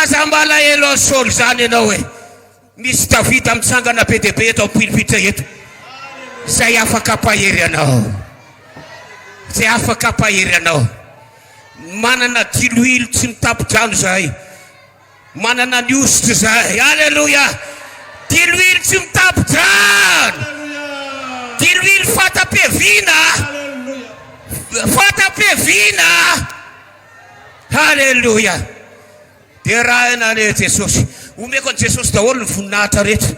Aza malahelo solo zany ianao hoe misy tavita mitsangana be dia be eto ampilipitra eto. Zay afaka pahery anao. Zay afaka pahery anao. Manana diloilo tsy mitapo-drano zahay. Manana ny ositra zahay. Alleluia. Diloilo tsy mitapo-drano. Diloilo fatapeviana. Fatapeviana. Alleluia. Dia raha nane Jesosy. Omeko an Jesosy daholo ny voninahitra rehetra.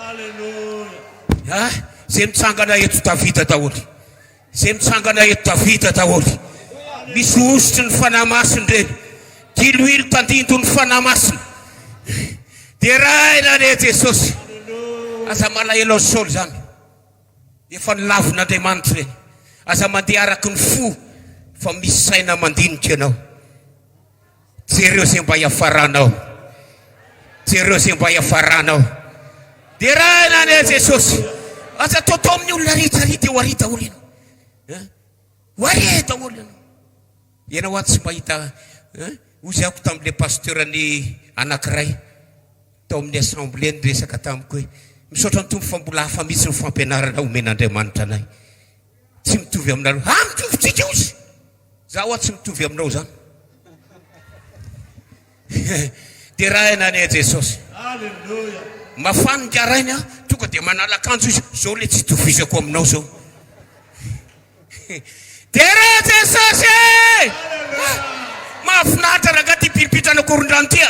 Alleluia. Zay mitsangana eto Davida daholo. Zay mitsangana eto Davida daholo. Misy ositra ny fanahy masiny reny. Diloilo tandindo ny fanahy masiny. Dia raha nane Jesosy. Aza malahelo solo zany. Efa nilavin'Andriamanitra reny. Aza mandeha araky ny fo fa misy saina mandinika ianao. Jereo zay mba hiafaranao. Jereo zay mba hiafaranao. Dia raha nane Jesosy. Aza totao amin'ny olona rehetrarehetra eo arita olo ianao. Ho areta olo ianao. Ianao ato tsy mahita ozy ako tamin'ilay pasteurany anankiray tao amin'ny assemblée niresaka tamiko hoe misaotra ny tompo fa mbola hafa mihitsy ny fampianarana omen'Andriamanitra anay. Tsy mitovy aminareo. Mitovitsika ozy. Zaho ato tsy mitovy aminao zany. Dia raha nane Jesosy. Alleluia. Mafana karainy tonga dia manala akanjo izy. Zao le tsy tovizako aminao zao. Dia raha Jesosy. Mahafinaritra raha ty pilipitrana koron-drano tia.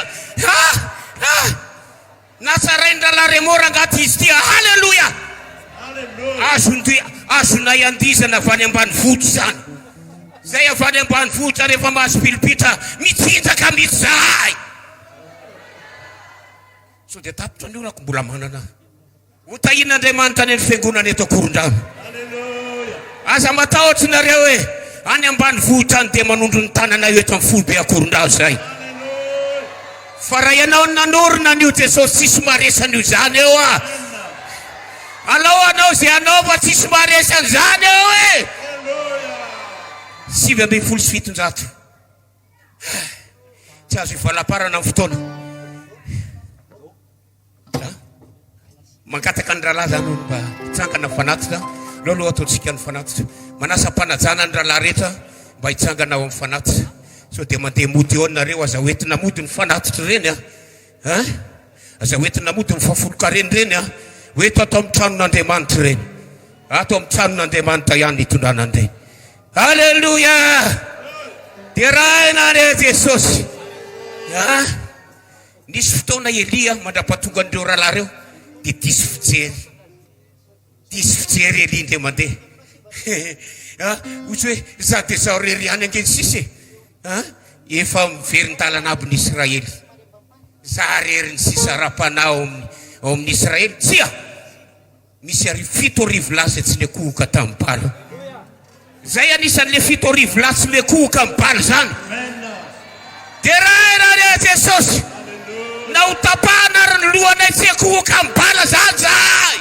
Natsarain-drala remora angaty izy tia. Alleluia. Azonay andizana avy any ambany vohitra zany. Zay avy any ambany vohitra rehefa mahazo pilipitra mitsinjaka mihitsy zahay. So dia tapitra ny olako mbola manana. Ho tahin'Andriamanitra ny fiangonana eto koron-drano. Aza matahotra nareo hoe any ambany vohitra any dia manondro ny tanana eto amin'ny folo be akoron-drano zay. Fa raha ianao nanorina an'io Jesosy tsisy maresan'io zany eo alao anao zay anao fa tsisy maresan'izany eo e. 7,700. Tsy azo ivalaparana amin'ny fotoana. Mangataka ny rahalahy zany mba hitsangana fanatitra. Lolo ataontsika ny fanatitra. Manasa mpanajana ny rahalahy rehetra mba hitsangana ao amin'ny fanatitra. So dia mandeha mody eo nareo aza hoentina mody ny fanatitra reny aza hoentina mody ny fafolokareny reny hoeto atao amin'ny tranon'Andriamanitra reny. Atao amin'ny tranon'Andriamanitra ihany hitondranandreny. Alleluia. Dia raha nane Jesosy. Nisy fotoana Elia mandrapatonga an'ireo rahalahy reo dia disy fijery. Disy fijery Elia ndray mandeha. Ohatry hoe za dia za rery any angeny sisy efa mivery ny talana aby ny Israely. Za rery ny sisa rapana ao amin'ny Israely. Tsia misy 7 lasy tsy nekohoka tamin'ny balo. Zay anisan'le 7 lasy mekohoka amin'ny balo zany. Dia raha nane Jesosy. Na ho tapahana ary ny lohanay tsy ekohoka amin'ny bala zany zay.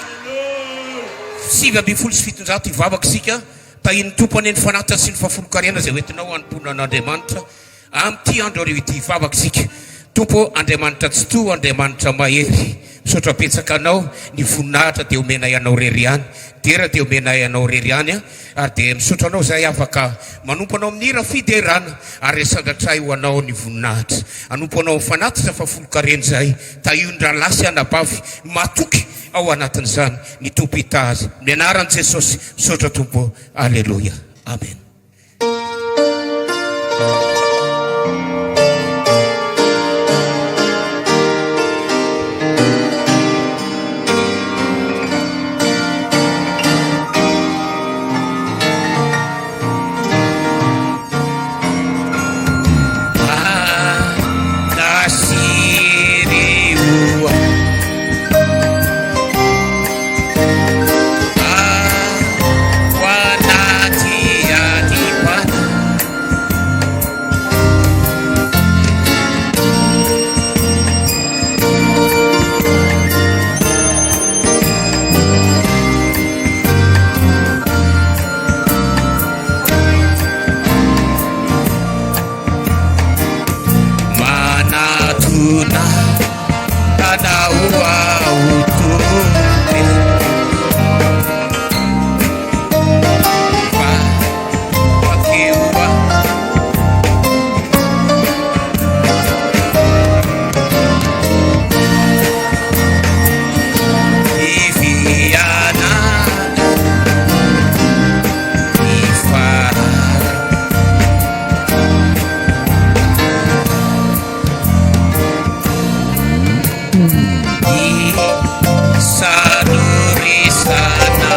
7,700 ivavaka isika. Tahiny tompany ny fanatitra sy ny fafolokarena zay hoentinao anompona an'Andriamanitra amin'ity andro areo ity ivavaka isika. Tompo Andriamanitra tsy to, Andriamanitra mahery. Misaotra betsaka anao ny voninahitra dia omenay anao rery ihany. Dera dia omenay anao rery ihany ary dia misaotra anao zay afaka manompo anao amin'ny hira fiderana ary sandatray ho anao ny voninahitra. Anompo anao amin'ny fanatitra fafolokarena zay. Tahion'ny lasy anabavy matoky ao anatin'izany ny tompo hitazy. Ny anaran'i Jesosy misaotra tompo. Alleluia. Amen. tuna anaua utume wakiwa hiviana ifara Saduri sana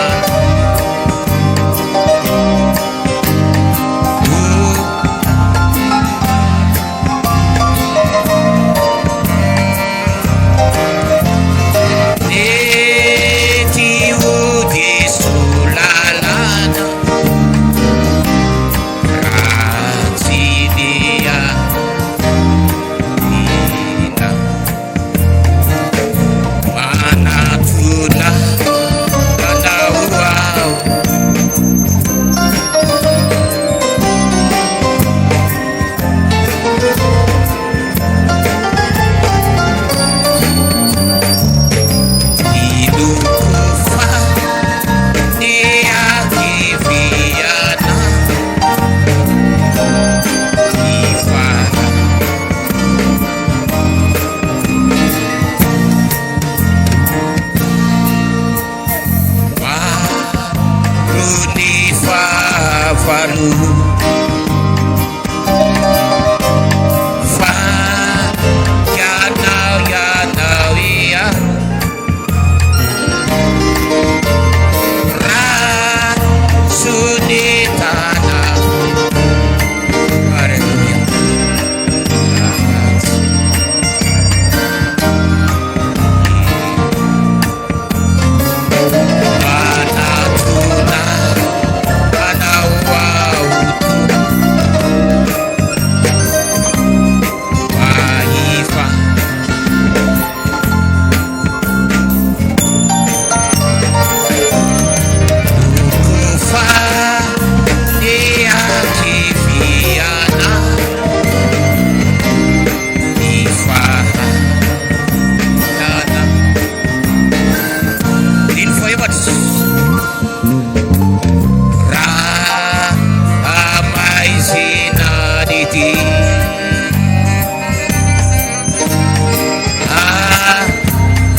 Neti udi sulalana Razidia Ina Manatuna Kanauau Ilukufa Niakiviana Ifara Faru Fa Yanau Yanau Ya Ra Sunitana Haleluya Manatuna Anauau Waifa Kufa Niakiviana Ifara Yana Info hebat Ra Amai Sinaditi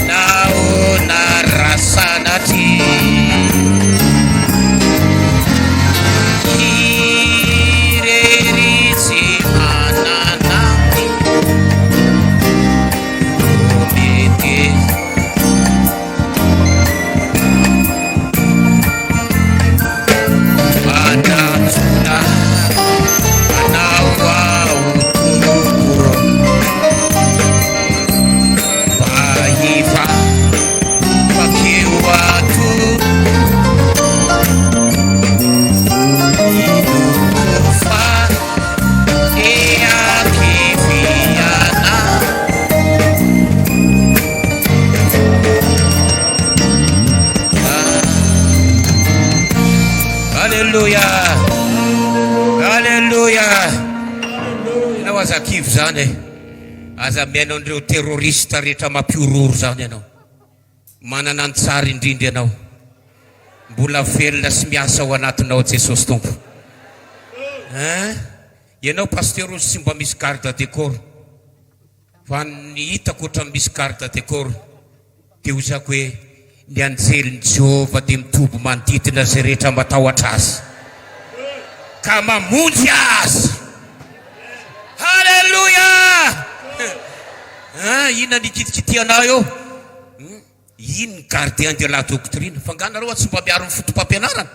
Nauna Rasanati Irerisi Mananami Uniti Manatuna Anauau Tupuro Waifa Wakiwa tu Ilukufa Niakiviana Haleluya Haleluya Inawaza kivu zany aza miainao andreo terrorista rehetra mampiororo zany ianao manana antsara indrindra ianao mbola velona sy miasa ao anatinao Jesosy Tompo ianao pasteur sy mba misy garde de corps fa ny hitako ohatran'ny misy garde de corps dia hozako hoe ny anjeliny Jehova dia mitobo manodidina zay rehetra matahotra azy ka mamonjy azy haleluya ina nikitikitianao eo iny gardien de la doctrine fanganareo tsy mba miaro ny fotom-pampianarana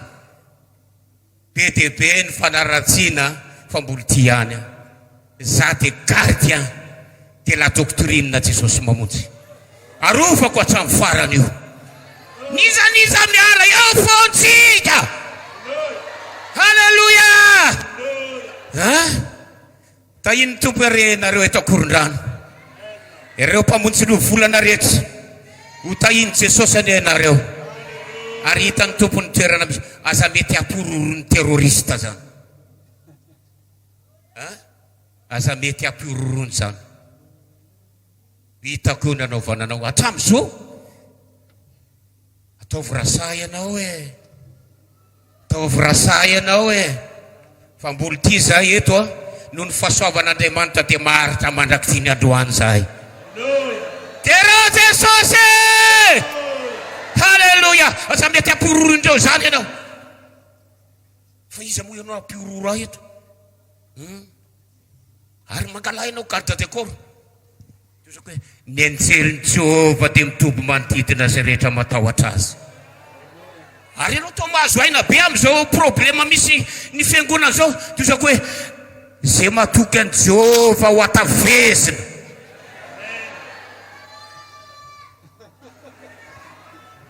be dia be ny fanaratsiana fa mbola ty ihany za dia gardien de la doctrine na Jesosy mamonjy arovako hatramin'ny farany io niza miara eo fontsika haleluya tahiny tompo arenareo eto akoron-drano ireo mpamonjy ny volana rehetra ho tahiny Jesosy any ianareo ary hitany tompony toerana misy aza mety ampirorony terrorista zany aza mety ampirorony zany Hitako nanaovananao hatramin'izao ataovy rasa ianao e, ataovy rasa ianao e, fa mboly ty zay eto a noho ny fahasoavan'Andriamanitra dia maharitra mandraky ny androany zahay. Tera Jesosy, halleluja. Asa mety ampiroro indreo zany ianao, fa iza moa ianao ampiroro ahy eto ary mangala ianao garde de corps hoe ny anjerin Jehova dia mitoby manodidina zay rehetra matahotra azy. Ary ianao toa mahazo aina be amin'izao problema misy ny fiangonana zao, tozako hoe zay matoky an Jehova ho atavezina.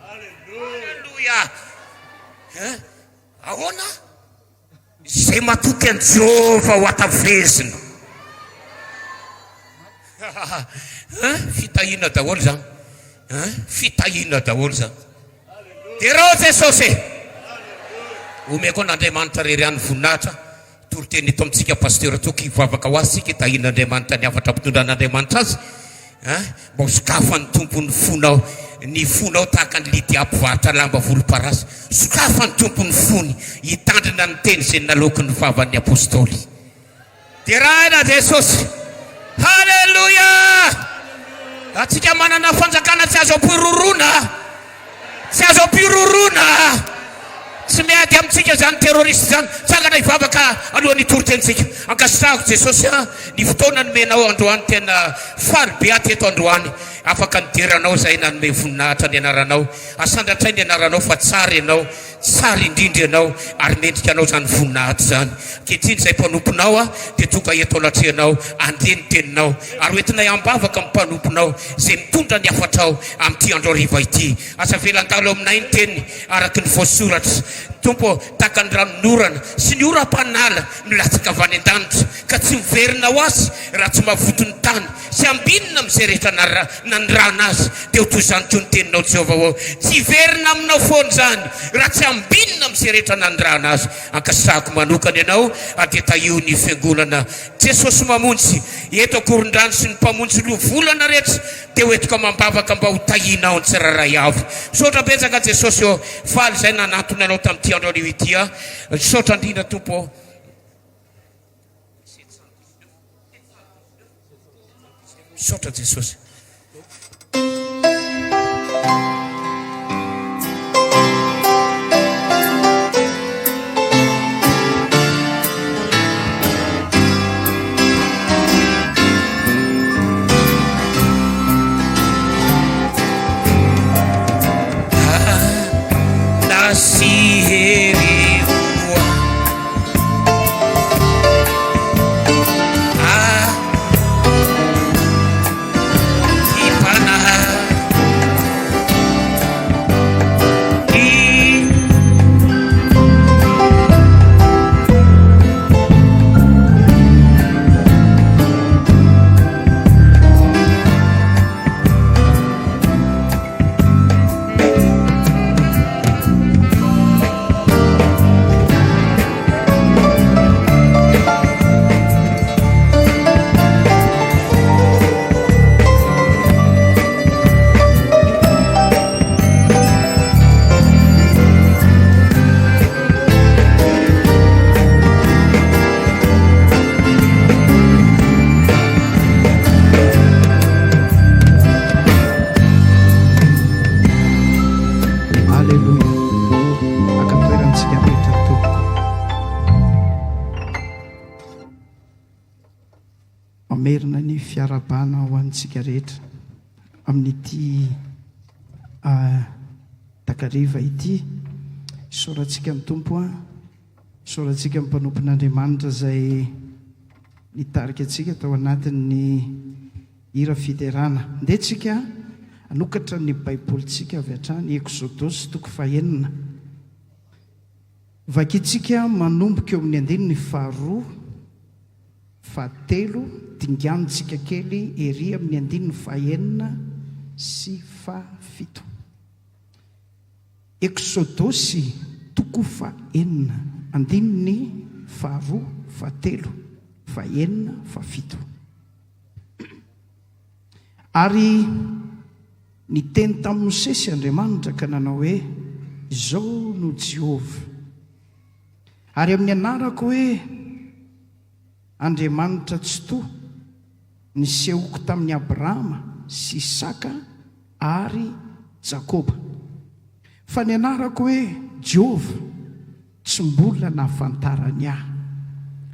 Halleluja. Ahoana? Zay matoky an Jehova ho atavezina. Fitahina daholo zany, fitahina daholo zany. Tera Jesosy, omeko n'Andriamanitra rery any voninahitra. Toriteny eto amintsika pasteur toky hivavaka ho azy sika tahin'Andriamanitra ny afatra mpitondran'Andriamanitra azy. Mba ho sokafany tompony fonao, ny fonao tahaka ny lidy ampivarotra lamba volomparasy. Sokafany tompony fony hitandrina ny teny zay naloky ny vavan'ny apôstôly. Terahina Jesosy, halleluja. Atsika manana fanjakana tsy azo ampirorona, tsy azo ampirorona, tsy miady amintsika zany terroriste zany. Tsangana hivavaka alohan'ny toritentsika. Ankasitrahako Jesosy ny fotoana nomenao androany tena faly be aty eto androany. Afaka nideranao zay nanome voninahitra ny anaranao, asandratray ny anaranao fa tsara ianao, tsara indrindra ianao ary mendrika anao zany voninahitra zany. Kehitriny zay mpanomponao dia tonga eto anatrehanao andeha ny teninao ary hoentinay ambavaka mpanomponao zay mitondra ny afatrao amin'ity andro hariva ity. Asa velan-talo aminay ny teniny araky ny voasoratra. Tompo tahaka ny ranonorana sy ny oram-panala milatsaka avy any an-danitra ka tsy miverina ho azy raha tsy mavoto ny tany sy ambinina amin'izay rehetra nanirana azy dia ho toy zany koa ny teninao Jehova ho tsy verina aminao foana zany raha tsy ambinina amin'izay rehetra nanirana azy. Ankasahako manokana ianao dia tahio ny fiangonana Jesosy mamonjy eto akoron-drano sy ny mpamonjy lovolana rehetra dia hoetiko mambavaka mba ho tahinao ny tsiraray avy. Sotra betsaka Jesosy eo faly zay nanantony anao tamin'ity andro anio ity. Sotra indrindra tompo. Sotra Jesosy. Mamerina ny fiarabana ho antsika rehetra amin'ity takariva ity. Sorantsika amin'ny tompo sorantsika amin'ny mpanompon'Andriamanitra zay nitarika antsika tao anatin'ny hira fiterana. Ndetsika anokatra ny baibolitsika avy hatrany Exodosy toko 4. Vakitsika manomboka eo amin'ny andininy 2, 7, dinganitsika kely ery amin'ny andininy 9 sy 7. Exodosy toko 4, andininy 2, 7, 9, 7. Ary ny teny tamin'ny Mosesy Andriamanitra ka nanao hoe izao no Jehova. Ary amin'ny anarako hoe Andriamanitra tsy toa nisehoko tamin'ny Abrahama sy Isaka ary Jakoba. Fa ny anarako hoe Jehova tsy mbola nahafantarany ahy.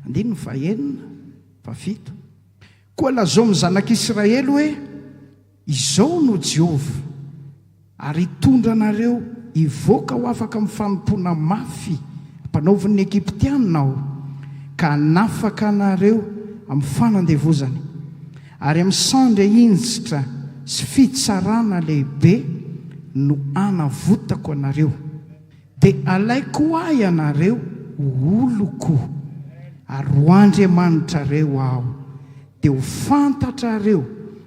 7. Koa lazao amin'ny zanak'Israely hoe izao no Jehova, ary hitondra anareo hivoaka ho afaka amin'ny fanompoana mafy mpanaovan'ny Ekiptianina aho, ka hanafaka anareo amin'ny fanandevozany, ary amin'ny sandra hinjitra sy fitsarana lehibe no anavotako anareo, dia alaiko ahy anareo oloko, ary ho Andriamanitrareo aho, dia ho fantatrareo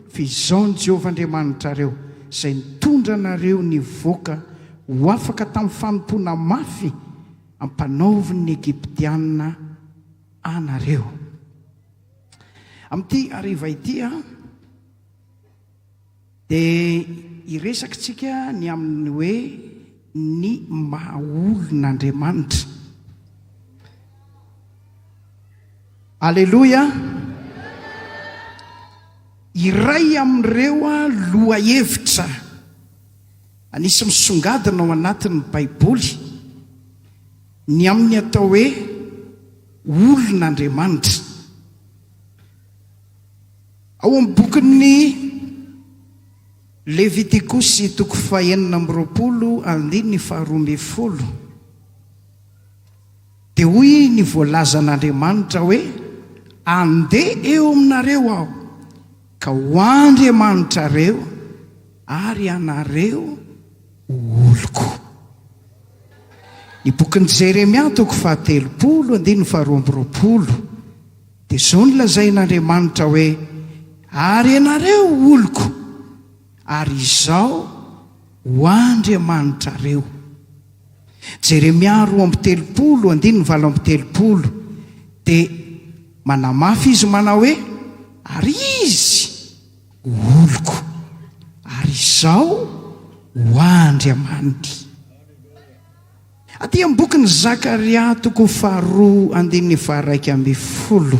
fa izao ny Jehova Andriamanitrareo izay nitondra anareo nivoaka ho afaka tamin'ny fanompoana mafy ampanaovan'ny Ekiptianina anareo. Amin'ity hariva ity dia iresakitsika ny amin'ny hoe ny mahaolon'Andriamanitra. Aleluia. Iray amin'ireo loha hevitra anisy misongadina ao anatin'ny Baiboly ny amin'ny atao hoe olon'Andriamanitra. Ao amin'ny bokin'ny Levitikosy 9:20 dia hoy ny voalazan'Andriamanitra hoe andeha eo aminareo aho ka ho Andriamanitrareo ary anareo oloko. Ny bokin'ny Jeremia 3:20 dia izao no lazain'Andriamanitra hoe ary anareo oloko, ary izao ho Andriamanitrareo. Jeremia 2:30 dia manamafy izy manao hoe ary izy oloko, ary izao ho Andriamanitra. Aty amin'ny bokin'ny Zakaria 2:2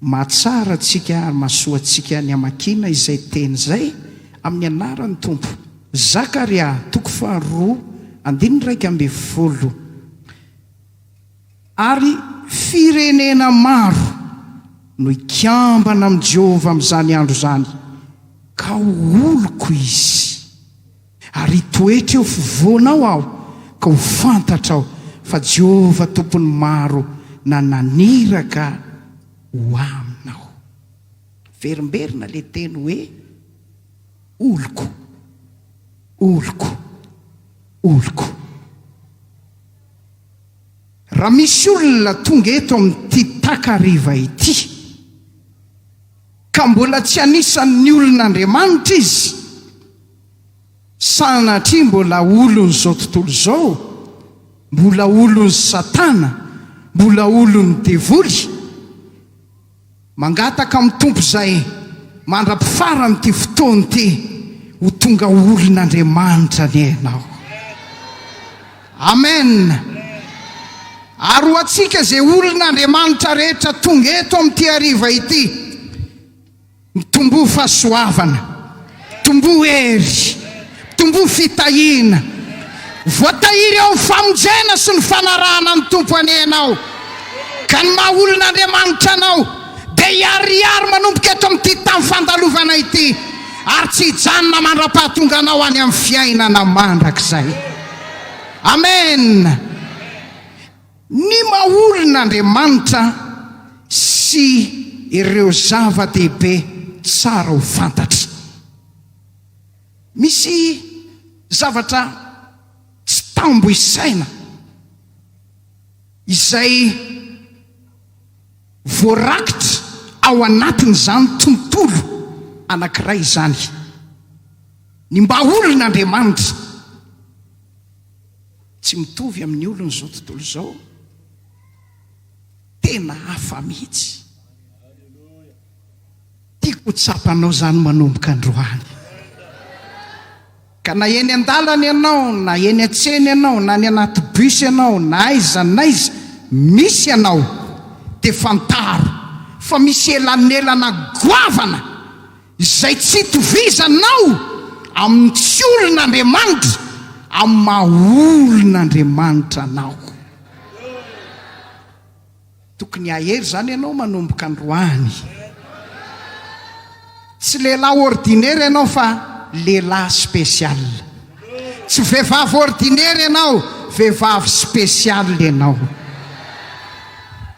mahatsara antsika ary mahasoa antsika ny amakiana izay teny izay amin'ny anaran'ny Tompo. Zakaria 2:2 ary firenena maro no ikambana amin'ny Jehova amin'izany andro zany, ka ho oloko izy, ary toetra eo fivoanao aho ka ho fantatra aho fa Jehova tompony maro na naniraka ho aminao. Verimberina le teny hoe oloko, oloko, oloko. Raha misy olona tonga eto amin'ity takariva ity ka mbola tsy anisan'ny olon'Andriamanitra izy, sanatria mbola olon'izao tontolo izao, mbola olon'ny Satana, mbola olon'ny devoly, mangataka amin'ny Tompo izay mandra-pifara amin'ity fotoana ity ho tonga olon'Andriamanitra ny ianao. Amen. Ary ho antsika izay olon'Andriamanitra rehetra tonga eto amin'ity hariva ity, mitombo fahasoavana, tombo hery, tombo fitahiana, voatahiry ao famonjena sy ny fanarahana ny Tompo any ianao, ka ny maha olon'Andriamanitra anao dia hiariary manomboka eto amin'ity tamin'ny fandalovana ity, ary tsy hijanona mandra-pahatonga anao any amin'ny fiainana mandrakizay. Amen. Ny maha olon'Andriamanitra sy ireo zava-dehibe tsara ho fantatra. Misy zavatra tsy tambo isaina izay voarakitra ao anatin'izany tontolo anankiray izany. Ny mba olon'Andriamanitra tsy mitovy amin'ny olon'izao tontolo izao, tena hafa mihitsy, tiako tsapanao zany manomboka androany. Ka na eny an-dalana ianao, na eny an-tsena ianao, na ny anaty bus ianao, na aiza naiza misy ianao, dia fantaro fa misy elanelana goavana izay tsy itovizanao amin'ny tsy olon'Andriamanitra, amin'ny maha-olon'Andriamanitra anao. Tokony ahery zany ianao manomboka androany. Tsy lehilahy ordinaire ianao fa lehilahy spesial. Tsy vehivavy ordinaire ianao, vehivavy spesial ianao.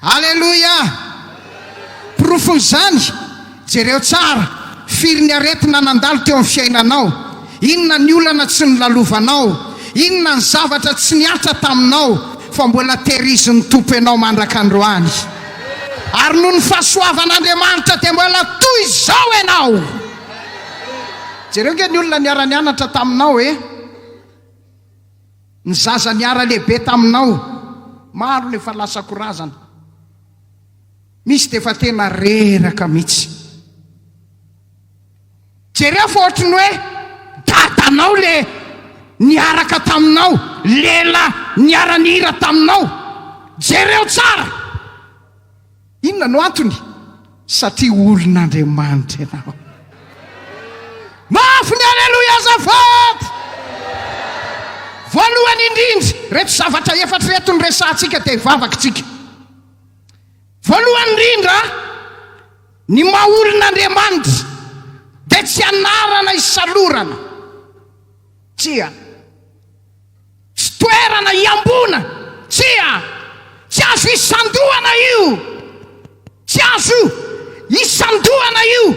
Alleluia! Profon'izany, jereo tsara firy ny aretina nandalo teo amin'ny fiainanao. Inona ny olana tsy nilalovanao, inona ny zavatra tsy niatra taminao, fa mbola tehiriziny tompo ianao mandrak'androany. Ary noho ny fahasoavan'Andriamanitra dia mbola toy izao ianao. Jereo nge ny olona niara-nianatra taminao ny zaza niara-lehibe taminao, maro ny efa lasa korazana. Misy dia efa tena reraka mihitsy. Jereo fa ohatry ny hoe dadanao le niaraka taminao, lela niara-nihira taminao. Jereo tsara. Inona no antony? Satria olon'Andriamanitra ianao. Mafy ny aleluia azafady. Voalohany indrindra, reto zavatra efatra reto ny resantsika dia hivavakintsika. Voalohany indrindra, ny maha-olon'Andriamanitra dia tsy anarana isalorana. Tsia. Tsy toerana iambona. Tsia. Tsy azo isandohana io. Tsy azo isandohana io.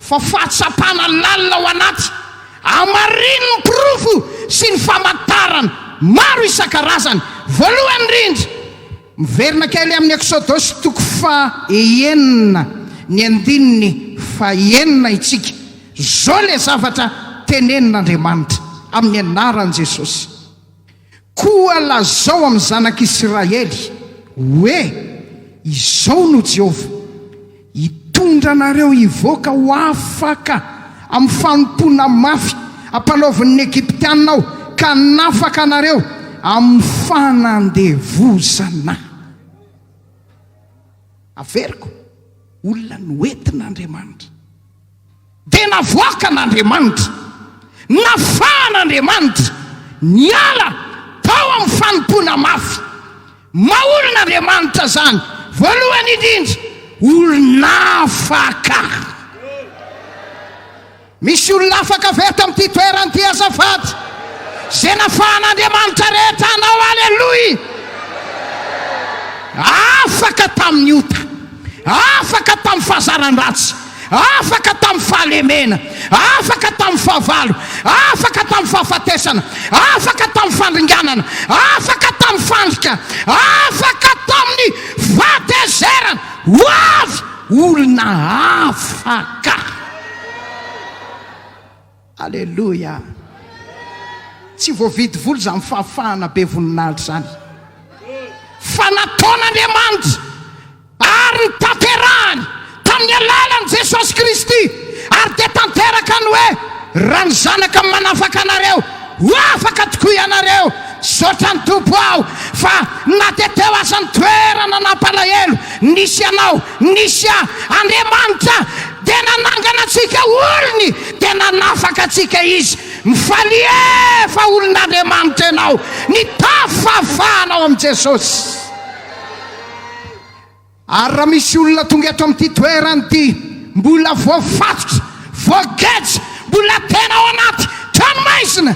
Fa fahatsapana lalina ao anaty, amarino ny porofo sy ny famantarana maro isan-karazany. Voalohany indrindra, miverina kely amin'ny Exodosy 9:9 itsika. Zao le zavatra tenenin'Andriamanitra amin'ny anaran'i Jesosy. Koa lazao amin'ny zanak'Israely hoe izao no Jehova hitondra anareo hivoaka ho afaka amin'ny fanompona mafy ampanaovan'ny Egyptianao, ka nafaka anareo amin'ny fanandevozana. Averiko, olona noentin'Andriamanitra, dia navoaka n'Andriamanitra, nafan'Andriamanitra, niala tao amin'ny fanompona mafy. Maha-olon'Andriamanitra zany. Voalohany indrindra, olona afaka. Misy olona afaka veto amin'ity toerana ity azafady. Zay nafan'Andriamanitra rehetra anao, aleluia. Afaka tamin'ny ota, afaka tamin'ny fahazaran-dratsy, afaka tamin'ny fahalemena, afaka tamin'ny fahavalo, afaka tamin'ny fahafatesana, afaka tamin'ny fandringanana, afaka tamin'ny fandrika, afaka tamin'ny fatezerana. Hoavy olona afaka. Alleluia. Tsy voavidy volo zany fahafahana be voninahitra zany, fa nataon'Andriamanitra ary nitanterahany tamin'ny alalan'i Jesosy Kristy. Ary dia tanteraka ny hoe raha ny zanaka manafaka anareo, ho afaka tokoa ianareo. Saotra ny tompo aho, fa na dia teo azany toerana nampalahelo nisy anao, nisy Andriamanitra, dia nanangana antsika olony, dia nanafaka antsika izy. Mifaly efa olon'Andriamanitra ianao, nitafafanao amin'i Jesosy. Ary raha misy olona tonga eto amin'ity toerana ity, mbola voafatotra, voagetsa, mbola tena ao anaty tranomaizina,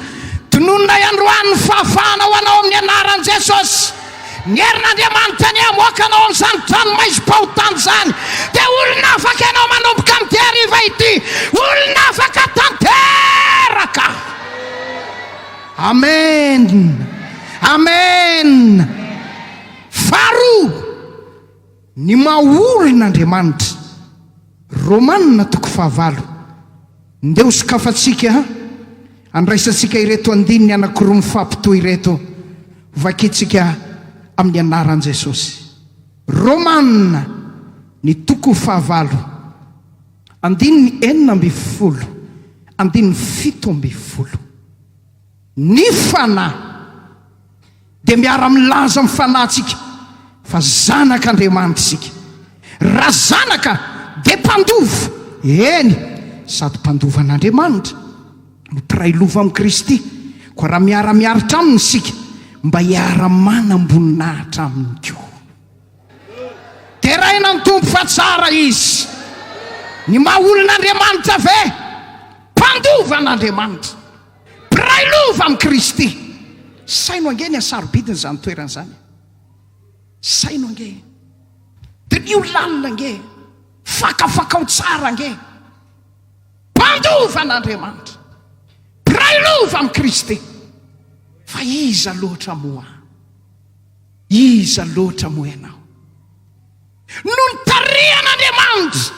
tononona iandroany ny fahafahana ho anao amin'ny anaran'i Jesosy. Ny herin'Andriamanitra ny amoaka anao amin'izany tranomaizim-pahotany zany, dia olona afaka ianao manomboka amin'ity hariva ity, olona afaka tanteraka. Amen. Amen. Faharoa, ny maha-olon'Andriamanitra. Romanina 9:9. Ndeo sokafatsika andraisantsika ireto andininy anankiroa mifampitohy ireto, vakitsika amin'ny anaran'i Jesosy. Romanina ny 9:9. 17 ny fanahy dia miara-milaza amin'ny fanahintsika fa zanak'Andriamanitra isika. Raha zanaka dia mpandova, eny sady mpandovan'Andriamanitra no piray lova amin'ny Kristy. Koa raha miara-miaritra aminy isika mba hiara-manam-boninahitra aminy koa. Teraina ny tompo fa tsara izy, ny maha-olon'Andriamanitra ve mpandovan'Andriamanitra, piray lova amin'ny Kristy. Saino ange ny asarobidiny zany toeran'izany, saino ange dia io lalina ange, fakafakao tsara ange, mpandovan'Andriamanitra, piray lova amin'ny Kristy. Fa iza loatra moa, iza loatra moa ianao no nitarihan'Andriamanitra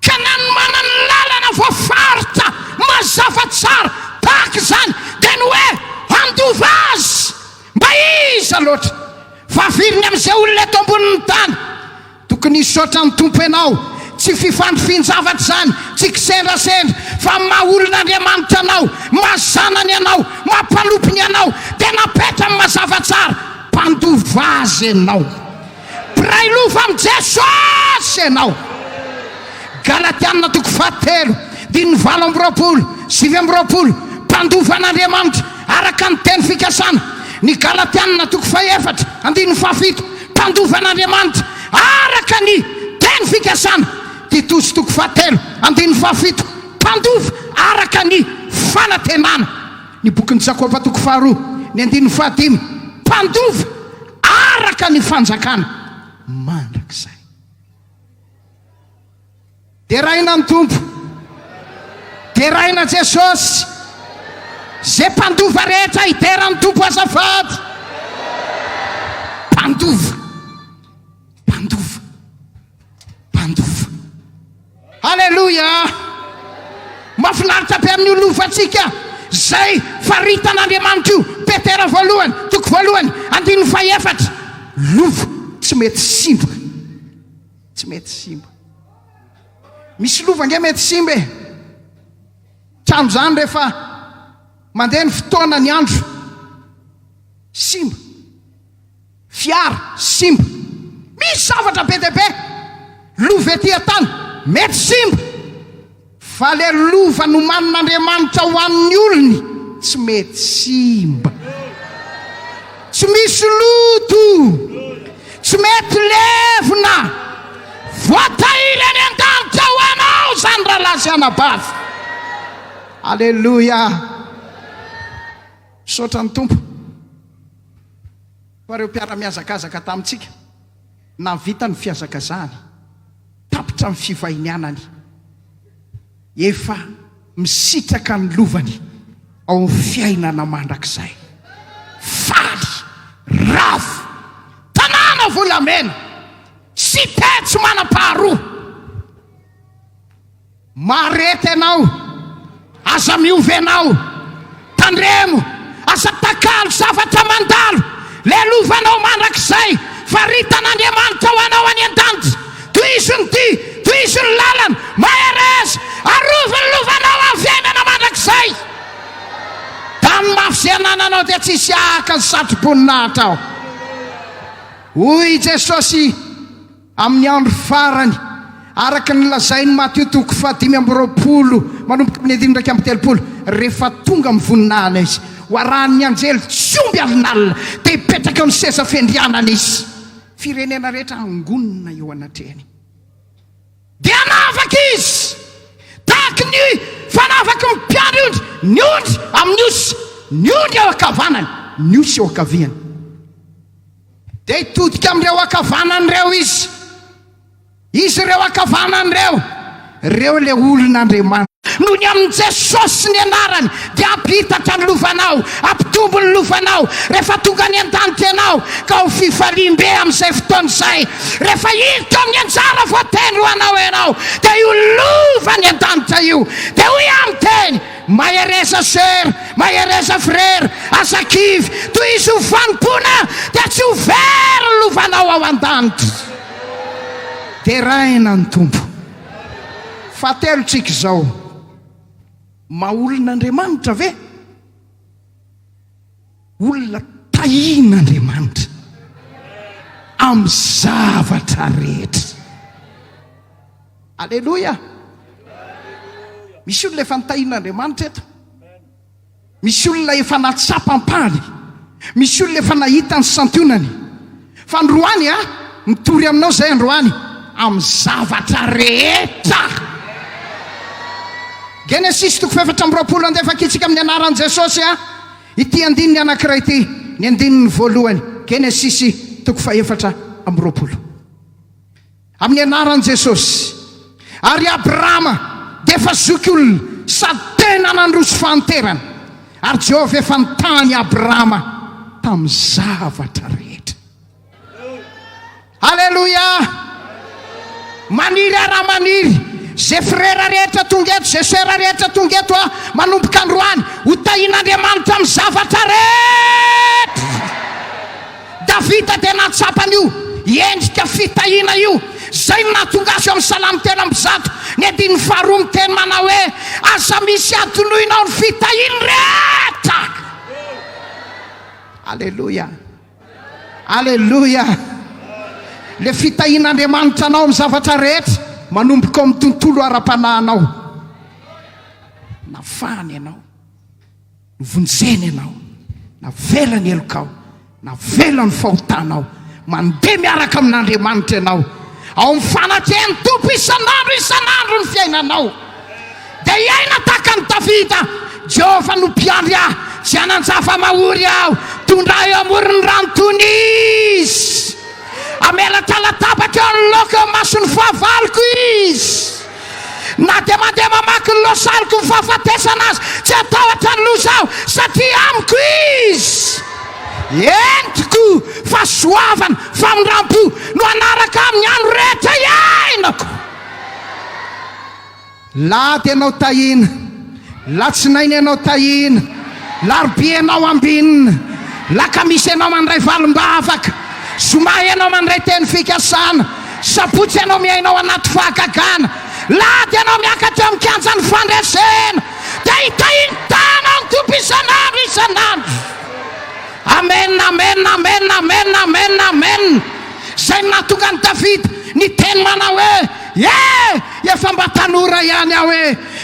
ka nanomana ny lalana voafaritra mazava tsara tahaka izany dia ny hoe handova azy. Mba iza loatra vaviriny amin'izay olona eto ambonin'ny tany tokony hisaotra ny tompo ianao, tsy fifandrifinjavatra zany, tsy kisendrasendra, fa maha-olon'Andriamanitra anao, mahazanany anao, mampalopiny anao, dia napetra amin'ny mazava tsara, mpandova azy ianao, piray lova amin'ny Jesosy ianao. Galatiana 3:7-20, mpandovan'Andriamanitra araka ny teny fikasana. Ny Galatiana 4:7, mpandovan'Andriamanitra araka ny teny fikasana. Titos 4:7, mpandova araka ny fanantenana. Ny bokin'ny Jakoba 2:2, mpandova araka ny fanjakana mandrakizay. Teraina ny tompo, teraina Jesosy, zay mpandova rehetra iterany tompo azafady. Mpandova, mpandova, mpandova. Halleluja. Mahafinaritra be amin'ny lovatsika zay faritan'Andriamanitra io. Petera 1:2, lova tsy mety simba, tsy mety simba. Misy lova nge mety simba e, trano zany rehefa mandeha ny fotoana ny andro simba, fiara simba, misy zavatra be dia be. Lova ety an-tany mety simba, fa le lova nomanin'Andriamanitra ho an'ny olony tsy mety simba. Tsy misy loto, tsy mety levina, voatahiry any an-danitra ho anao zany rahalahy sy anabavy. Alleluia. Saotra ny tompo. Fa reo mpiara-miazakazaka tamintsika navita ny fiazakazany, tapitra ny fivahinianany, efa misitraka ny lovany ao amin'ny fiainana mandrakizay. Faly, rafo, tanàna volamena, sy tetsy manam-paharoa. Marety ianao, aza miova ianao, tandremo, aza takalo zavatra mandalo, le lovanao mandrakizay faritan'Andriamanitra ho anao any an-danitra. Toiziny ty, toiziny lalana, mahereza, aroviny lovanao amin'ny fiainana mandrakizay. Tamin'ny mafy zay anananao dia tsisy aka ny satro-boninahitra ao. Hoy Jesosy amin'ny andro farany, araka ny lazainy Matthieu 5:20, manomboka amin'ny 13:30, rehefa tonga amin'ny voninahitra izy, ho arahan'ny anjely tsomby alinalina, dia hipetraka amin'ny seza fendrianana izy. Firenena rehetra angonina eo anatrehany, dia anavaka izy tahaka ny fanavaka ny mpiandry ny ondry amin'ny osy, ny ondry eo ankavanany, ny osy eo ankaviany. Dia hitodika amin'ireo ankavanan'ireo izy ireo ankavanan'ireo, reo le olon'Andriamanitra. Noho ny amin'ny Jesosy ny anarany dia ampitatra ny lovanao, ampitombo ny lovanao rehefa tonga ny an-danitra ianao ka ho fifalimbe amin'izay fotoana izay. Rehefa hiditra amin'ny anjara voateny ho anao ianao, dia io lova ny an-danitra io dia hoy amin'ny teny, mahereza sœur, mahereza frère, azakivy, toy izy ho vanim-pona dia tsy ho very ny lovanao ao an-danitra. Teraina ny tompo, fahatelotsika izao maolon'Andriamanitra ve olona tahian'Andriamanitra amin'ny zavatra rehetra. Alleloia. Misy olona efa nitahian'Andriamanitra eto, misy olona efa natsapam-pany, misy olona efa nahita ny santionany. Fa androany mitory aminao zay androany amin'ny zavatra rehetra. Genesis 4:20 itsika amin'ny anaran'i Jesosy ity andininy anankiray ity, ny andininy voalohany. Genesis 4:20 amin'ny anaran'i Jesosy. Ary Abrahama dia efa zoky olona sady tena nandroso fahanterana, ary Jehovah efa nitany Abrahama tamin'ny zavatra rehetra. Alleluia. Maniry raha maniry, zay frera rehetra tonga eto, zay sera rehetra tonga eto manomboka androany ho tahian'Andriamanitra amin'ny zavatra rehetra. Davida dia natsapany io, endrika fitahiana io. Zay nahatonga azy amin'ny Salamo 1:1 ny andininy 2 miteny manao hoe aza misy atoloinao ny fitahiany rehetra. Alleluia. Alleluia. Le fitahian'Andriamanitra anao amin'ny zavatra rehetra manomboka amin'ny tontolo ara-panahinao. Nafany ianao, novonjeny ianao, navela ny elokao, navela ny fahotanao, mandeha miaraka amin'Andriamanitra ianao. Ao amin'ny fanatrehany tompo isan'andro ny fiainanao. Dia iaina tahaka ny Davida. Jehovah no mpiandry aho, tsy hanan-java mahory aho, tondra eo amoron'ny ranontony izy, amelatra latabatra eo ny laoka eo mason'ny fahavaloko izy. Na dia mandeha mamaky ny losaliko ny fahafatesana azy, tsy atahotra ny loza aho satria amiko izy. Entiko fahasoavana, famindrampo no anaraka amin'ny andro rehetra iainako. Lahady ianao tahina, latsinainy ianao tahina, larobia ianao ambinina, lakamisy ianao mandray valim-bavaka, zoma ianao mandray teny fikasana, sabotsy ianao miainao anaty fahagagana, lahady ianao miakatra amin'ny kianjan'ny fandresena, dia hitahiny tanao ny tompo isan'andro. Amen, amen, amen, amen, amen, amen. Zay nahatonga ny Davida ny teny manao hoe efa mba tanora ihany aho,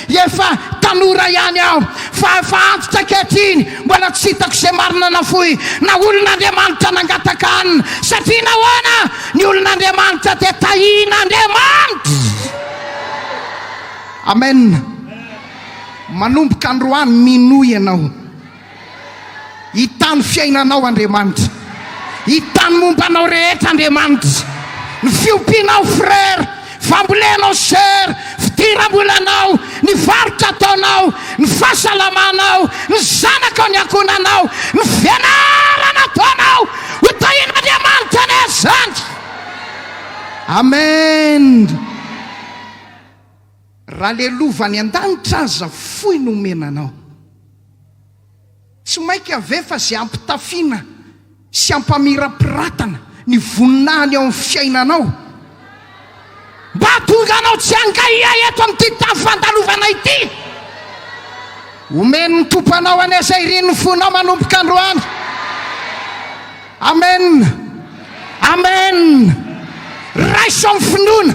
efa tanora ihany aho, fa antitra ankehitriny mbola tsy hitako izay marina nafoy na olon'Andriamanitra nangataka anina, satria nahoana ny olon'Andriamanitra dia tahian'Andriamanitra. Amen. Manomboka androany minoy ianao, hitany fiainanao Andriamanitra, hitany mombanao rehetra Andriamanitra, ny fiompianao frère, fambolenao sœur, fidiram-bolanao, ny varotra ataonao, ny fahasalamanao, ny zanaka ny ankonanao, ny fianarana ataonao, ho tahian'Andriamanitra ny zany. Amen. Raha lelovany an-danitra aza foy no omenanao, tsy mainka ave fa zay ampitafiana sy ampamirapiratana ny voninahiny ao amin'ny fiainanao, mba tonga anao tsy angaia eto amin'ity tany fandalovana ity. Omeny ny tompanao an'izay iriny ny fonao manomboka androany. Amen. Amen. Raiso amin'ny finoana,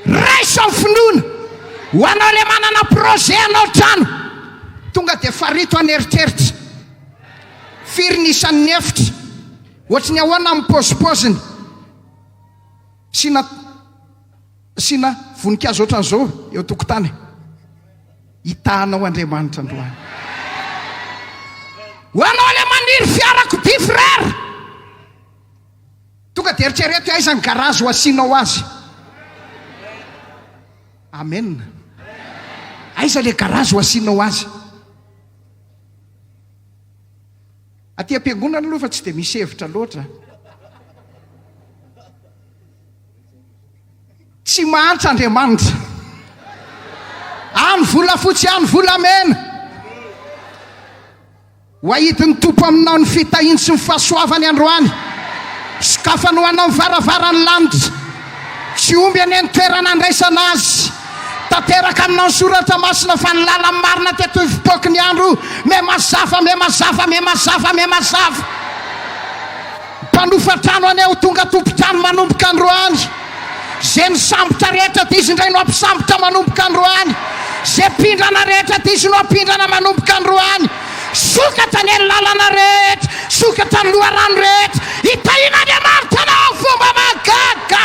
raiso amin'ny finoana ho anao le manana projet anao trano, tonga dia farito aneritreritra, firy nisan'ny efitra, ohatry ny ahoana amin'ny paozipoziny, sina voninkazo ohatran'izao eo tokotany, hitanao Andriamanitra androany. Ho anao le maniry fiarakodia frère, tonga dia eritrereto aiza ny garazy ho asianao azy. Amen. Aiza le garazy ho asianao azy. Aty am-piangonana aloha fa tsy dia misy hevitra loatra, tsy mahantra Andriamanitra. Any vola fotsy, any vola mena, ho ahidin'ny tompo aminao ny fitahiany sy ny fahasoavany androany. Sokafanao anao ny varavarany lanitra, tsy omby any ny toerana andraisana azy, tanteraka aminao ny soratra masina fa ny lala marina teto ivotoky ny andro me mazafa mpanofatrano aneo tonga tompotrano manomboka androany zay misambotra rehetra ty izy indray no ampisambotra manomboka androany zay pindrana rehetra ty izy no ampindrana manomboka androany sokatra ny lalana rehetra sokatra ny loharano rehetra hitahina Andriamanitra anao fomba magaga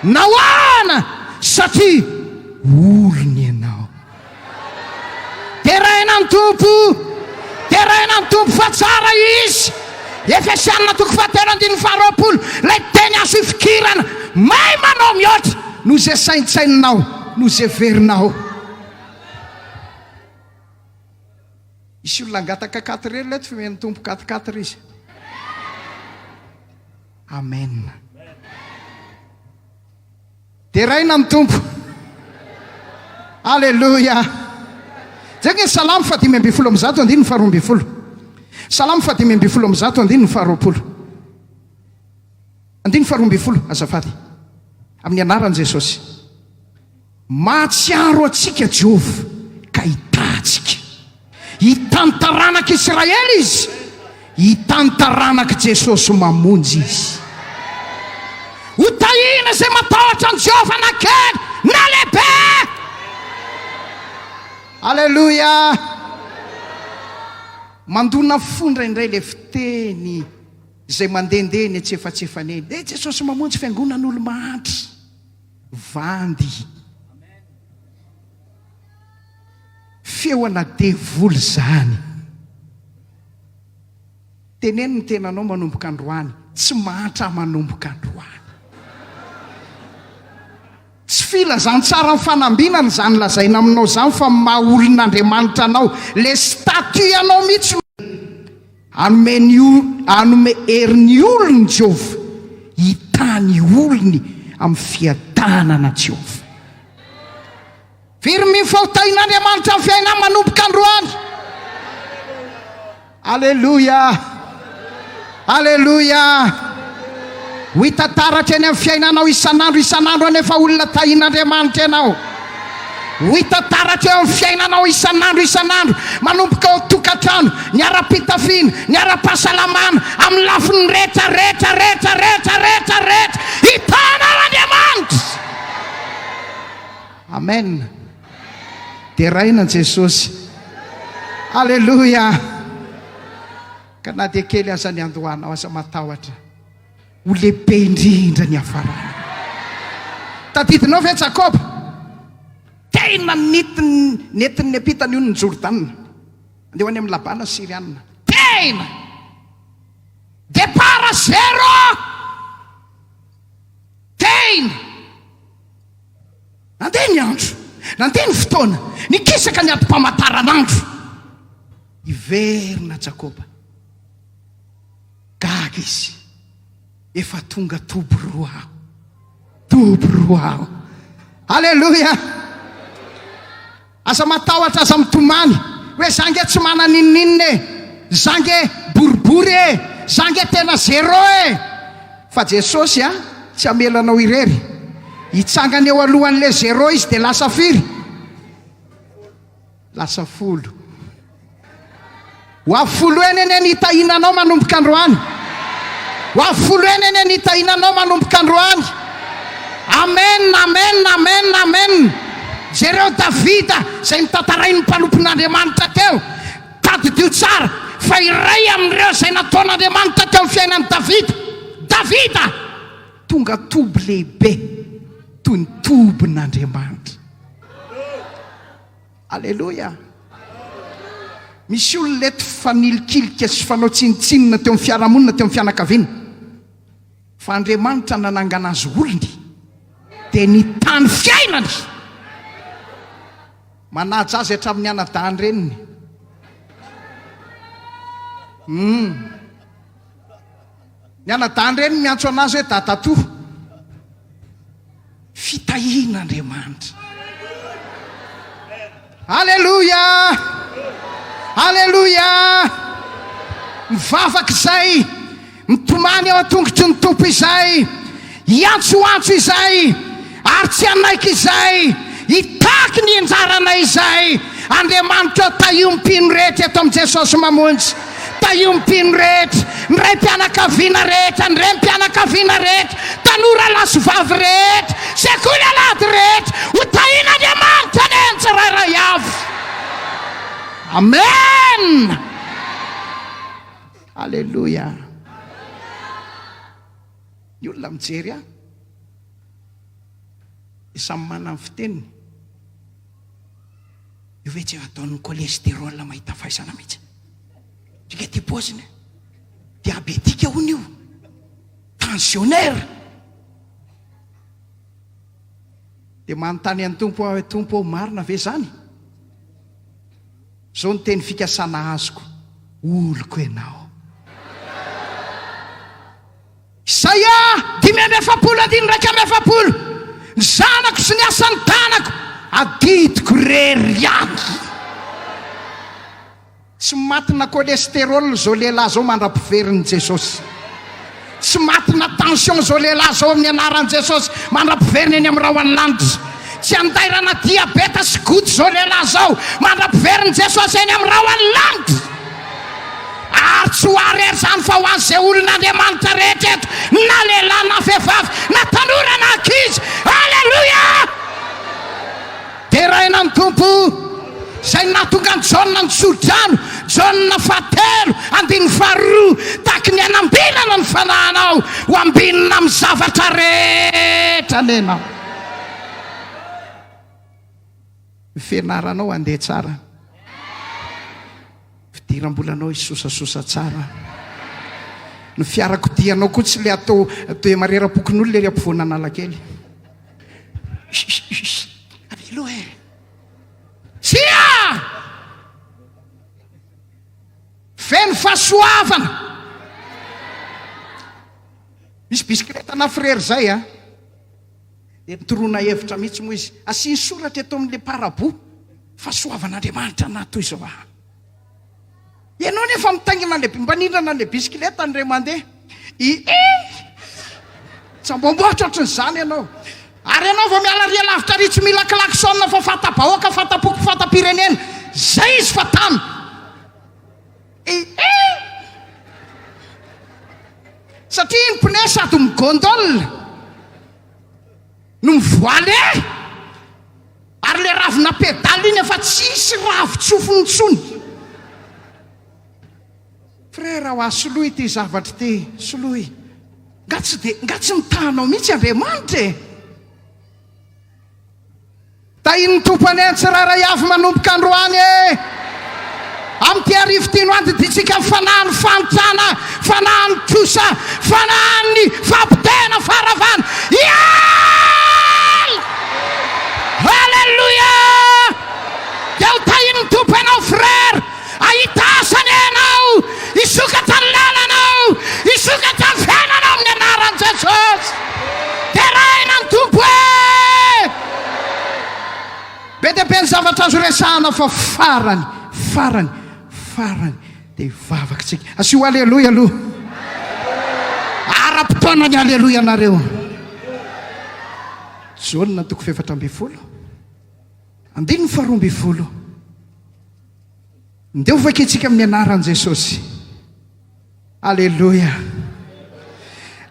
nahoana satria olony ianao terahina ny tompo fa tsara izy Efesianina 4:20 lay teny azo ifikirana may manao mihoatra no zay saintsaininao no zay verinao isy olona angataka 4 reny leto fa meny tompo 4 izy amen terahina ny tompo alleluia zegny salamo 5:12 salamo 5:12 azafady amin'ny anaran'i Jesosy mahatsiaro atsika Jehova ka hitatsika hitantaranaka Israely izy hitantaranaka Jesosy mamonjy izy hotahina zay matahotra ny Jehova na kely na lehibe alleluia mandona fondra indray le fiteny zay mandehandeha ny atsefatsefaneny Jesosy mamonjy fiangonan'olo mahantra vandy feoana devoly zany teneny ny tenanao manomboka androany tsy mahatra manomboka androany tsy filazany tsara mifanambinana zany lazaina aminao zany fa maha olon'Andriamanitra anao le statut anao mihitsy anome herin'ny olony Jehova hitany olony amin'ny fiadanana Jehova firy mifahotahin'Andriamanitra amin'ny fiainana manomboka androany alleluia ho hitataratra eny amin'ny fiainanao isan'andro anefa olona tahin'Andriamanitra ianao ho hitataratra eo amin'ny fiainanao isan'andro manomboka ao tokatrano ny ara-pitafiana ny ara-pahasalamana amin'ny lafiny rehetra hitanao Andriamanitra amen terahina Jesosy alleluia ka na dia kely aza ny andohanao aza matahotra ho lehibe indrindra ny hafarana tadidinao ve Jakoba tena netiny nepitany io ny Jordanina andeho any amin'ny Labana Sirianina tena départ zéro tena nandeha ny andro nandeha ny fotoana nikisaka ny ady-pamataran'andro iverina Jakoba gaga izy efa tonga tobo roa aho alleluia asa matahotra aza mitomany hoe zange tsy mananinninina zange boribory zange tena zéro fa Jesosy tsy amelanao irery hitsangany eo alohan'le zéro izy dia lasa firy lasa folo ho avy eny eny hitahinanao manomboka androany ho avy eny hitahinanao manomboka androany amen jereo Davida zay nitantarainy mpanompon'Andriamanitra teo tadidio tsara fa iray amin'ireo zay nataon'Andriamanitra teo amin'ny fiainan'i Davida tonga tobo lehibe toy ny tobon'Andriamanitra alleluia misy olona leto fanilikilika sy fanao tsinitsinina teo amin'ny fiarahamonina teo amin'ny fianakaviana fa Andriamanitra nanangana azy olony dia nitany fiainany manaja azy hatramin'ny anadahany reniny ny anadahany reniny miantso anazy hoe dadatoa fitahin'Andriamanitra alleluia mivavaka izay mitomany ao atongotry ny tompo izay hiantsoantso izay ary tsy anaiky izay hitaky ny anjarana izay. Andriamanitra taiompino rehetra eto amin'i Jesosy mamonjy. Taiompino rehetra, ny ray mpianakaviana rehetra, ny ray mpianakaviana rehetra, tanora lasovavy rehetra, sekoly alady rehetra, ho tahiana Andriamanitra ny tsirairay avy. Amen. Alleluia. Ny olona mijery aho, samy manana ny fiteniny. Io ve tsy ataon'ny cholesterol mahita fahaizana mihitsy. Trika ty paoziny, diabetika hono io, tensionnaire. Dia manontany an'ny tompo hoe tompo marina ve zany? Zao ny teny fikasana azoko, oloko ianao. Isaia 5:7, ny zanako sy ny asan'ny tanako adidiko rery ihany. Tsy matina cholesterol zao lehilahy zao mandra-piveriny Jesosy. Tsy matina tension zao lehilahy zao amin'ny anaran'i Jesosy mandra-piveriny eny amin'ny rahoan'ny lanitra. Tsy andairana diabeta sy gout zao lehilahy zao mandra-piveriny Jesosy eny amin'ny rahoan'ny lanitra. Ary tsy ho arery zany fa ho an'izay olon'Andriamanitra rehetra eto, na lehilahy na vehivavy, na tanora na ankizy. Alleluia. Teraina ny tompo izay nahatonga ny Jaona nitsodrano, Jaona 7:2 taky ny anambilana ny fanahinao ho ambinina amin'ny zavatra rehetra nenao. Ny fianaranao andeha tsara, fidiram-bolanao isosasosa tsara, ny fiarakodianao koa tsy le atao marera-pokon'olona le ampovoana analakely. Avelo sia feno fahasoavana. Misy bisikileta na frère zay a, dia nitorona hevitra mihitsy moa izy, asiany soratra eto amin'le parabo, fahasoavan'Andriamanitra na toy izao a. Ianao nefa mitangina le mbanindrana le bisikileta ny ray mandeha tsambomboatra ohatran'izany ianao. Ary ianao vao miala ria lavitra ry tsy mila klaksona fa fata-bahoaka, fata-poko, fata-pirenena. Zay izy fatana. Satria ny pneu sady migondole no mivoaly ary le ravina pedale iny efa tsisy ravitsofony tsony. Frère ho asoloy ty zavatra ty, soloy. Nga tsy mitanao mihitsy Andriamanitra. Tahin'ny tompony tsirairay avy manomboka androany amin'ity arivo ty no andiditsika fanahany fantrana, fanahany trosa, fanahany fampitena faravana. Halleluia. Dia ho tahin'ny tompo ianao frère, ahita asany ianao, isokatra ny lalanao, isokatra ny fiainanao amin'ny anaran'i Jesosy. Teraina ny tompo be dia be ny zavatra azo resahana fa farany dia vavakantsika. Asio alleluia aloha. Ara-potoana ny alleluia nareo. Jaona 7:20, 2:20. Ndeo vakitsika amin'ny anaran'i Jesosy. Alleluia.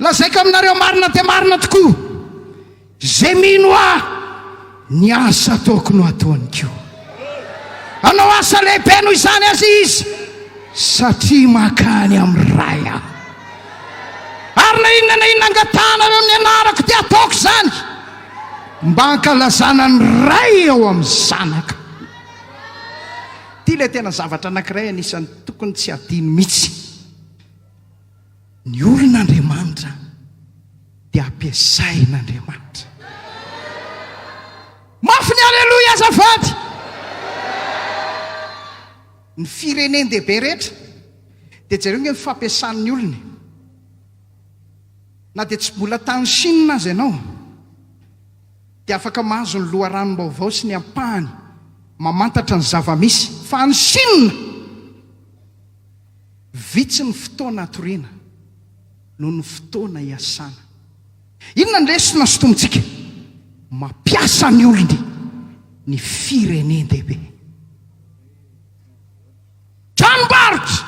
Lazaiko aminareo marina dia marina tokoa. Zay mino aho, ny asa ataoko no ataony koa. Anao asa lehibe noho izany azy izy, satria makany amin'ny ray aho. Ary na inona angatana amin'ny anarako dia ataoko zany, mba hankalazana ny ray eo amin'ny zanaka. Ty le tena zavatra anankiray anisan'ny tokony tsy adino mihitsy. Ny olon'Andriamanitra dia ampiasain'Andriamanitra. Mafy ny alleluia azafady. Ny firenendehibe rehetra dia jereo ny fampiasan'ny olona. Na dia tsy mbola tany Chine azy ianao, dia afaka mahazo ny loharanom-baovao sy ny ampahany mamantatra ny zava-misy. Fa ny Chine vitsy ny fotoana atoriana noho ny fotoana iasana. Inona ny lesona sotomontsika? Mampiasa ny olony ny firenendehibe. Tranombarotra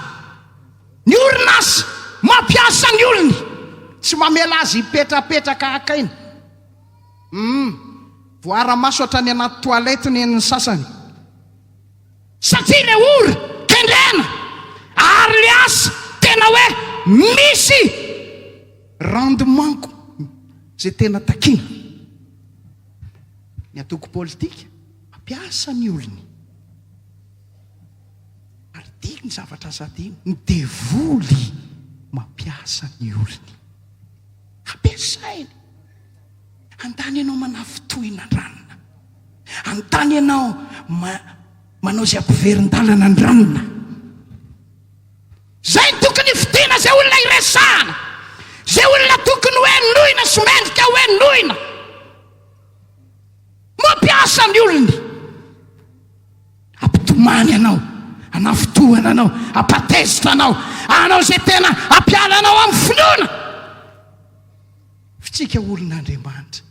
ny orinasa mampiasa ny olony tsy mamela azy hipetrapetraka akainy. Voara-maso hatrany anaty toalety ny sasany satria le ora kendrena ary le asa tena hoe misy rendementko zay tena takina. Ny atoko politika mampiasa ny olony ary diny zavatra azadiny ny devoly mampiasa ny olony ampiasainy. Antany ianao manafitohina andranona, antany ianao manao zay ampiverin-dalana andranona. Zay tokony fitina zay olona iresahana, zay olona tokony hoe nohina sy mendrika hoe nohina mampiasa ny olony. Ampitomany anao, anafitohana anao, apatezitra anao, anao zay tena ampiala anao amin'ny finoana. Fitsika olon'Andriamanitra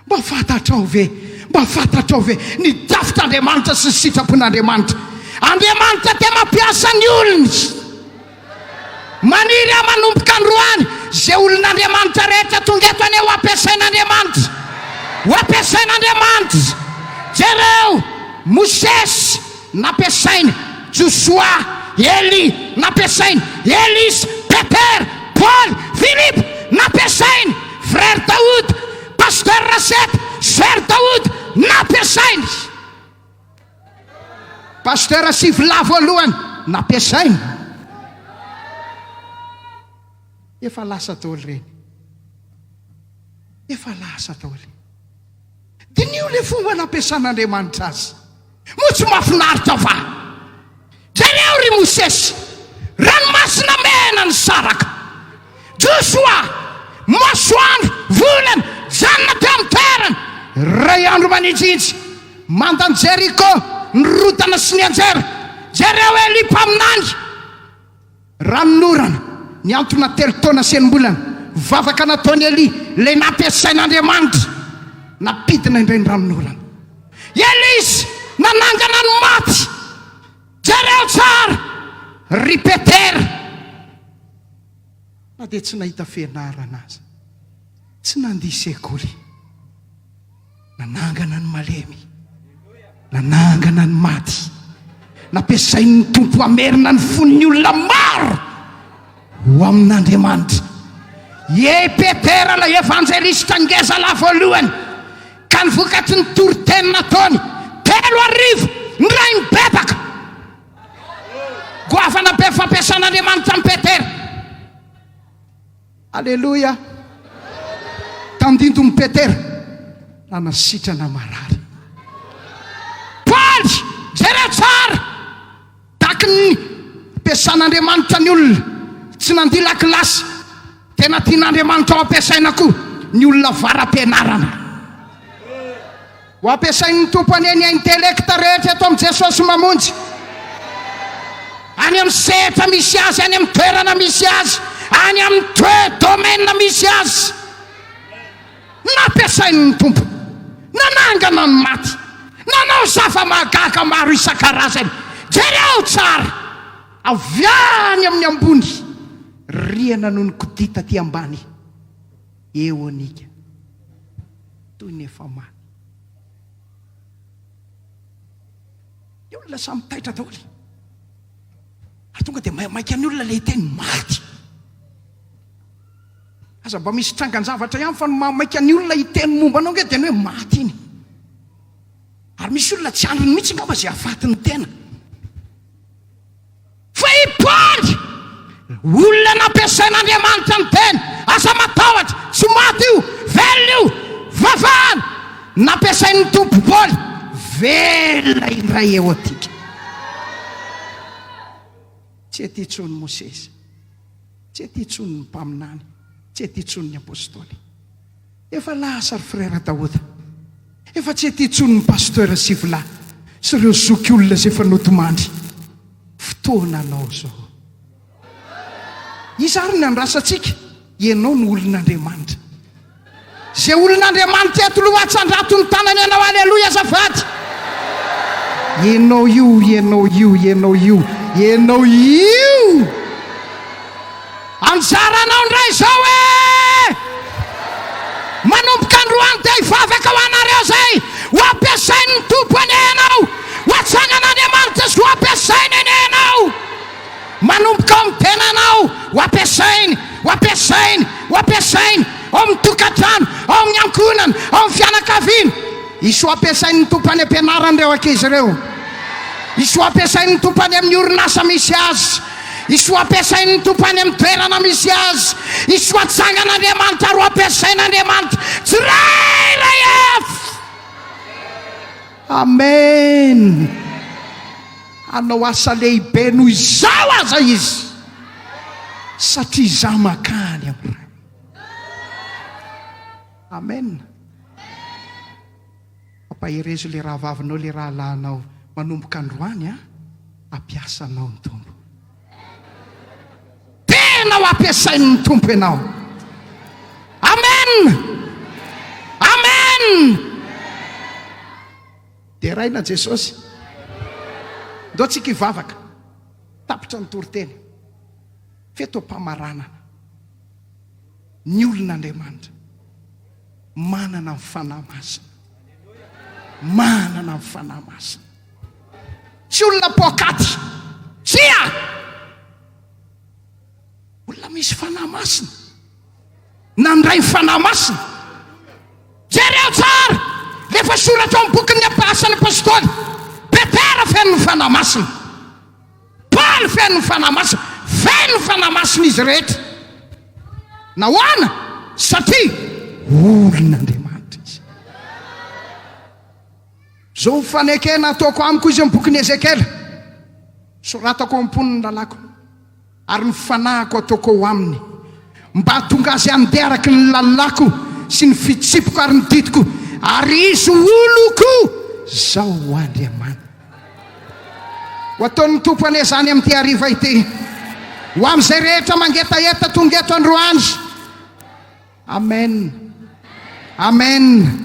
mba fantatrao ve, mba fantatrao ve ny dafitr'Andriamanitra sy ny sitrapon'Andriamanitra. Andriamanitra te mampiasa ny olony. Maniry aho manomboka androany zay olon'Andriamanitra rehetra tonga eto any ho ampiasain'Andriamanitra, ho ampiasain'Andriamanitra. Jereo Mosesy nampiasainy, Joshua, Eli nampiasainy, Elisa, Peter, Paul, Philippe nampiasainy, frère Daoud, pasteur Rasset, sœur Daoud nampiasainy, pasteur Sivla voalohany nampiasainy. Efa lasa taoly reny, efa lasa taoly. Dinio le fomba nampiasan'Andriamanitra azy. Moa tsy mahafinaritra va? Jereo ry Mosesy, ranomasina mena ny saraka. Joshua, masoandro, volana, janona teo amin'ny toerana. Ray andro manitsitsy, mandany Jeriko, ny rotana sy ny anjera. Jereo Eli mpaminany, ranon'orana, ny antona 3 taona sy enim-bolana, vavaka nataony Eli, le nampiasain'Andriamanitra, napidina indray ny ranon'orana. Elisa nanangana ny maty. Jereo tsara, ry Petera, na dia tsy nahita fianarana azy, tsy nandihy sekoly, nanangana ny malemy, nanangana ny maty, nampiasain'ny tompo amerina ny fon'ny olona maro ho amin'Andriamanitra. Ye Petera la evangelista ngeza la voalohany, ka ny vokatry ny Toriteny nataony 3,000 ny ray mibebaka. Goavana be fampiasan'Andriamanitra amin'ny Petera. Alleluia. Tandinto amin'ny Petera nanasitrana marary. Paul, jereo tsara, taky ny ampiasan'Andriamanitra ny olona, tsy nandihy lakilasy, tena tian'Andriamanitra ho ampiasaina koa ny olona varam-pianarana. Ho ampiasain'ny tompony ny intelekta rehetra eto amin'ny Jesosy mamonjy, any amin'ny sehatra misy azy, any amin'ny toerana misy azy, any amin'ny domaine misy azy, nampiasain'ny tompo, nanangana ny maty, nanao zava-mahagaga maro isan-karazany. Jereo tsara, avy any amin'ny ambony, riana noho ny kodita ty ambany, eo anika toy ny efa maty. Ny olona samy taitra daholy, ary tonga dia maika ny olona le teny maty. Aza mba misy trangan-javatra ihany fa maika ny olona hiteny momba anao nge dia ny hoe maty iny. Ary misy olona tsy androny mihitsy ngamba zay afatiny tena. Fa i Paul, olona nampiasain'Andriamanitra ny teny, asa matahotra, tsy maty io, velona io, vavahana, nampiasain'ny tompo Paul, velona indray eo atika. Tsy ety intsony Mosesy, tsy ety intsony ny mpaminany, tsy ety intsony ny apôstôly. Efa lasa ry frère Daoda, efa tsy ety intsony ny pasteur Sivla sy ireo zoky olona zay efa notomandry. Fotoana anao zao. Izy ary ny andrasantsika, ianao ny olon'Andriamanitra. Zay olon'Andriamanitra eto loha atsandrato ny tanany ianao, aleloia azafady. ianao io, ianao io, ianao io, ianao io. Anjaranao indray zao manomboka androany dia hivavaka ho anareo zay ho ampiasainy ny tompo anenao, ho atsangan'Andriamanitra sy ho ampiasainy anenao, manomboka ao amin'ny tenanao ho ampiasainy, ho ampiasainy, ho ampiasainy ao amin'ny tokantrano, ao amin'ny ankonana, ao amin'ny fianakaviana. Isy ho ampiasainy ny tompo any ampianarany ireo ankizy ireo, isy ho ampiasainy ny tompo any amin'ny orinasa misy azy, isy ho ampiasainy ny tompo any amin'ny toerana misy azy, isy ho atsangan'Andriamanitra ary ho ampiasain'Andriamanitra tsirairay avy. Amen. Anao asa lehibe noho izao aza izy, satria izaho makany amin'ray. Amen. Ampaherezo le raha vavinao, le raha lahinao manomboka androany ampiasanao ny tompo, tena ho ampiasainy ny tompo ianao. Amen. Amen. Dia raina Jesosy, ndao tsika hivavaka tapitra ny toriteny fetom-pamaranana. Ny olon'Andriamanitra manana ny fanahy masina, manana ny fanahy masina. Tsy olona pokaty, tsia olona misy fanahy masina, nandray fanahy masina. Jereo tsara rehefa soratra amin'ny bokin'ny asan'ny pastoly, Petera feno ny fanahy masina, Paly feno ny fanahy masina, feno ny fanahy masina izy rehetra. Nahoana? Satria olon'Andriamanitra izy. Zao fanekena ataoko amiko izy amin'ny bokin'ny Ezekela, soratako am-poniny lalako, ary ny fanahiko ataoko ao aminy, mba hatonga azy anderaky ny lalako sy ny fitsipiko ary ny ditiko, ary izy oloko zao Andriamanitra. Ho ataon'ny tompo ane zany amin'ity hariva ity, ho amin'izay rehetra mangetaeta tonga eto androany. Amen. Amen.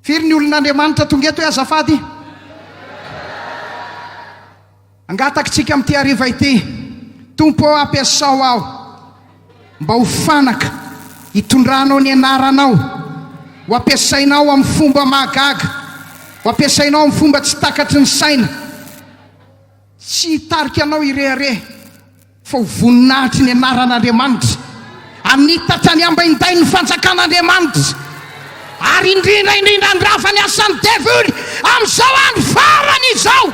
Firy ny olon'Andriamanitra tonga eto azafady? Angatakitsika amin'ity hariva ity, tompo ampiasao aho mba ho fanaka hitondranao ny anaranao, ho ampiasainao amin'ny fomba mahagaga, ho ampiasainao amin'ny fomba tsy takatry ny saina, tsy hitarika anao irehare fa ho voninahitry ny anaran'Andriamanitra, anitatra ny amba inday ny fanjakan'Andriamanitra, ary indrindra andrafa ny asan'ny devoly amin'izao andro farany izao.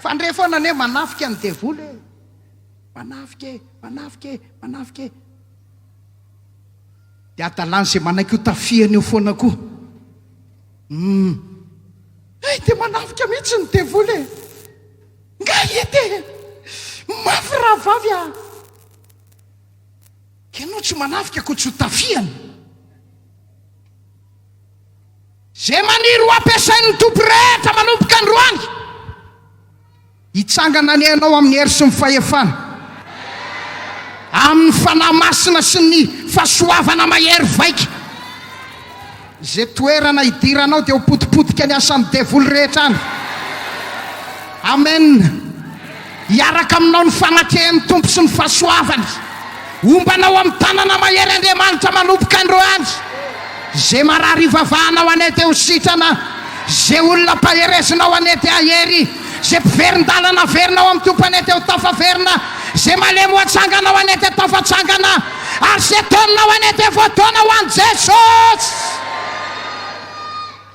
Fandre foana ane manafika ny devoly, manafika, manafika, manafika. Dia adalany izay manaiky ho tafiany eo foana koa. Dia manafika mihitsy ny devoly, nga ety mafy raha vavy a. Ianao tsy manafika ko tsy ho tafiany. Zay maniry ho ampiasain'ny tompo rehetra manomboka androany, hitsangana ny ianao amin'ny hery sy ny fahefana, amin'ny fanahy masina sy ny fahasoavana mahery vaika. Zay toerana hidiranao dia ho potipotika ny asan'ny devoly rehetra any. Amen. Hiaraka aminao ny fanatrehan'ny tompo sy ny fahasoavany, ombanao amin'ny tanana mahery Andriamanitra manomboka androany. Zay marary ivavahanao anety eo sitrana, zay olona paherezinao anety ahery, zay mpiverin-dalana averinao amin'ny tompo anety eo tafaverina, zay malemy atsanganao anety tafatsangana, ary zay taonanao anety voataona ho an'i Jesosy.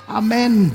Amen.